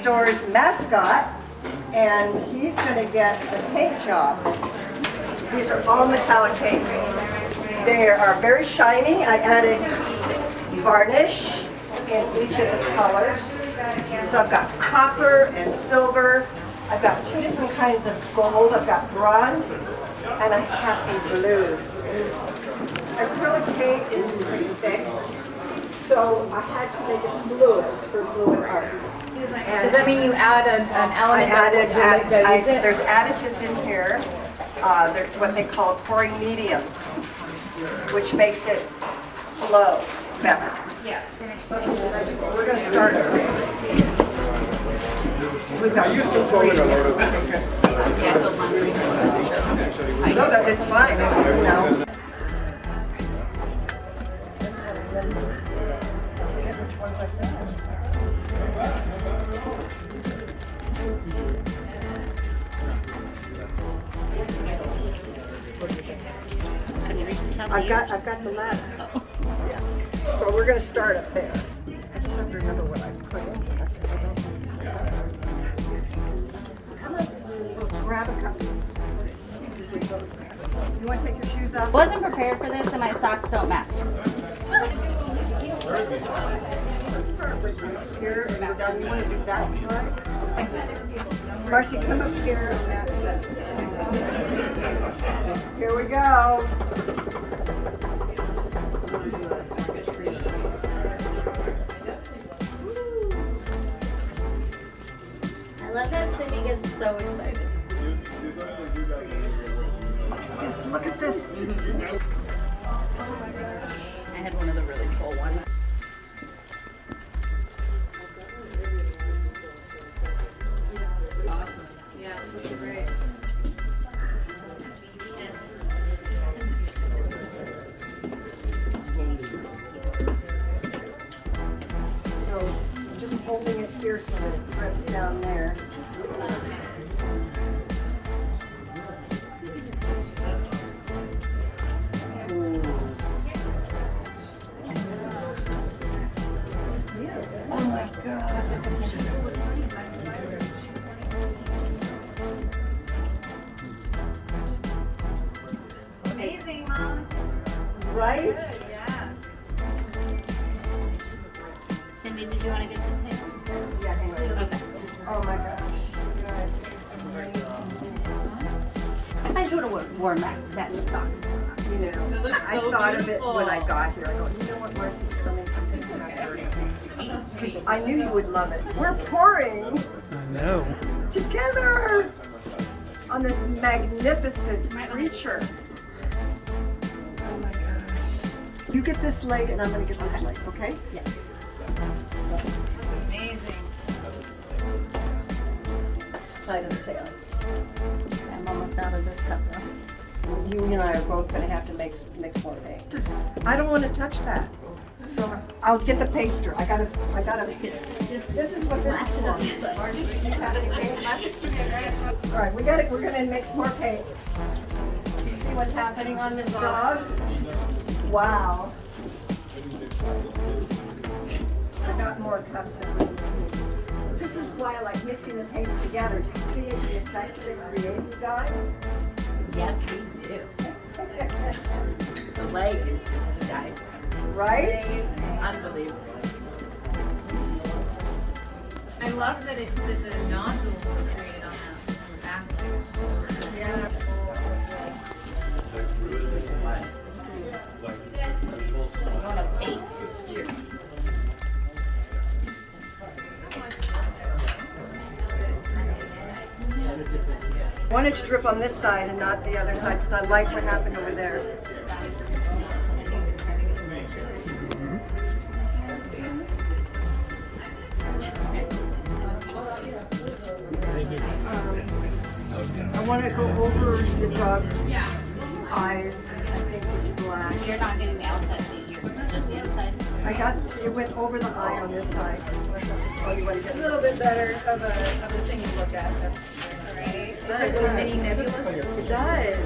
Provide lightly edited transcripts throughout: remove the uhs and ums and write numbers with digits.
store's mascot, and he's going to get a paint job. These are all metallic paint. They are very shiny. I added varnish in each of the colors. So I've got copper and silver. I've got two different kinds of gold. I've got bronze, and I have a blue. Acrylic paint is pretty thick, so I had to make it fluid for fluid art. Does that mean you add an element There's additives in here. There's what they call a pouring medium, which makes it flow better. Yeah. We're going to start. We've got three. No, it's fine. You know. Which one's like that? I've got the ladder. Oh. Yeah. So we're going to start up there. I just have to remember what I put in. Come on, grab a cup. You want to take your shoes off? Wasn't prepared for this, and my socks don't match. Let's start with here and go down. You want to do that slide? Marcy, come up here and that side. Here we go. I love that Cyndi gets so excited. Look at this. Oh my gosh. I had one of the really cool ones. Awesome. Yeah, this is great. So just holding it here so that it drips down there. Oh my God. Amazing, Mom. Right? Yeah. Cyndi, did you want to get the table? Yeah, hang on. Okay. Oh my gosh. I should have worn matching socks. You know, I thought of it when I got here. I go, you know what, Marcy's coming. I'm thinking about her. Because I knew you would love it. We're pouring I know. together on this magnificent creature. Oh my gosh. You get this leg and I'm going to get this leg, okay? Yeah. That's amazing. Side of the tail. I'm almost out of this cup though. You and I are both going to have to mix more paint. I don't want to touch that. So I'll get the paster. I gotta this is what this is for. Have any paint left? All right, we're gonna mix more paint. You see what's happening on this dog? Wow. I got more cups. This is why I like mixing the paints together. Do you see the effects they create, you guys? Yes, we do. The leg is just to die for. Right? Unbelievable. I love that the nodules were created on the back. Yeah. I want to paste his ear. I want it to drip on this side and not the other side because I like what happened over there. I want to go over the dog's eyes, I think, with black. You're not getting the outside of the ear, just the outside. It went over the eye on this side. Oh, you want to get A little bit better of a thing to look at. All right. Is it a mini nebulous? It does.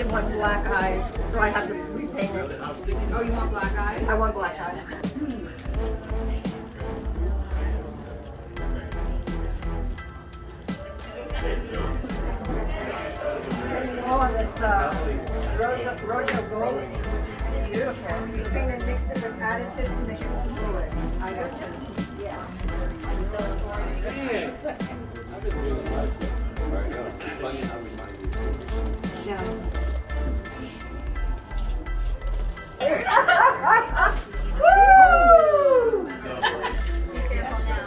want black eyes, so I have to repaint it. Oh, you want black eyes? I want black eyes. Can you go on this Rojo Gold? Beautiful. You paint and mix it with additives to make it fluid. I got you. Yeah. Yeah. Woo!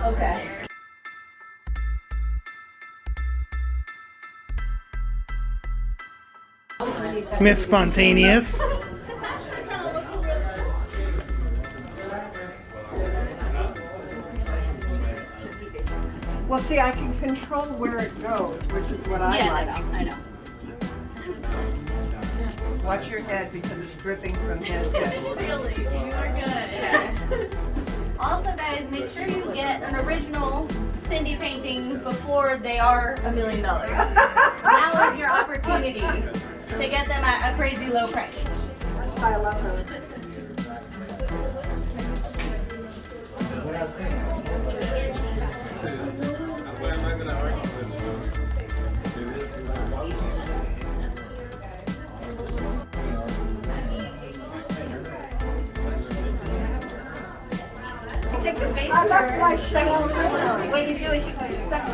Okay. Miss Spontaneous. Well, see, I can control where it goes, which is what I Yeah, like. I know. Watch your head because it's dripping from his head. Really, you are good. Also, guys, make sure you get an original Cyndi painting before they are $1 million. Now is your opportunity to get them at a crazy low price. That's why I love her. I left my shell. What you do is you suck the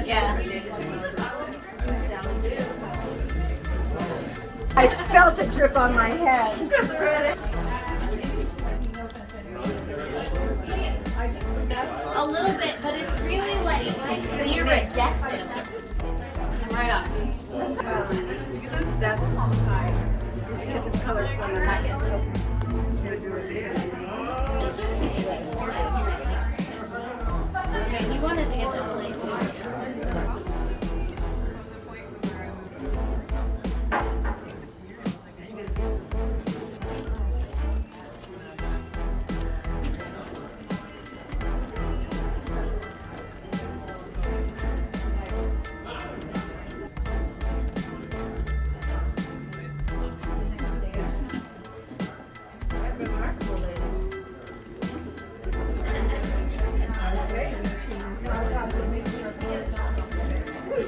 yeah. I felt it drip on my head. A little bit, but it's really like iridescent. Right on. That's did you get this color from the Okay, you wanted to get this late.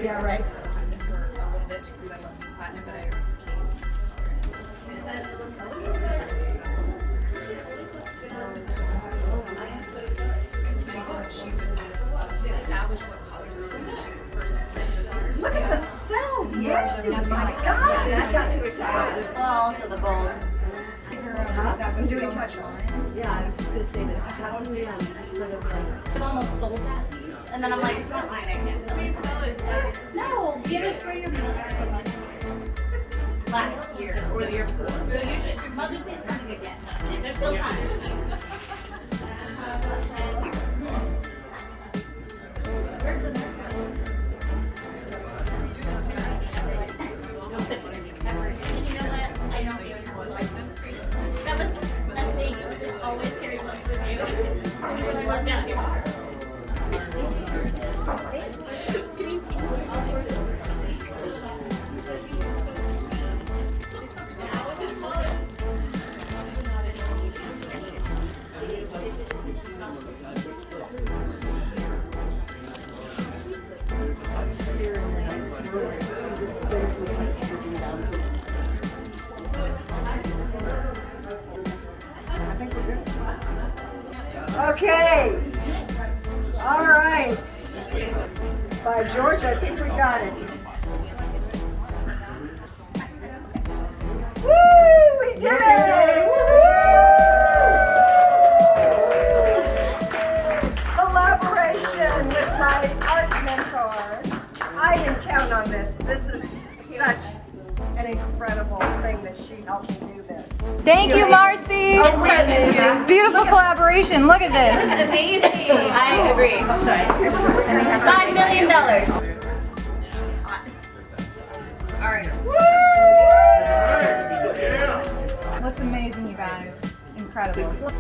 Yeah, right. Look at the cells, Marcy. My God, that got too excited. Well, also the gold. I'm doing touch-ups. Yeah, I was just gonna say that. How do we sort of like? I've almost sold that piece, and then I'm like, it's not mine, I can't sell it. No, give it for your last year or the year before. So you should, Mother's Day is coming again. There's still time. Okay. All right. By George, I think we got it. Woo! We did it! Collaboration with my art mentor. I didn't count on this. This is such an incredible thing that she helped me do this. Thank you, Marcy. Oh, we're amazing. Beautiful collaboration. Look at this. This is amazing. I agree. $5 million. All right. Looks amazing, you guys. Incredible.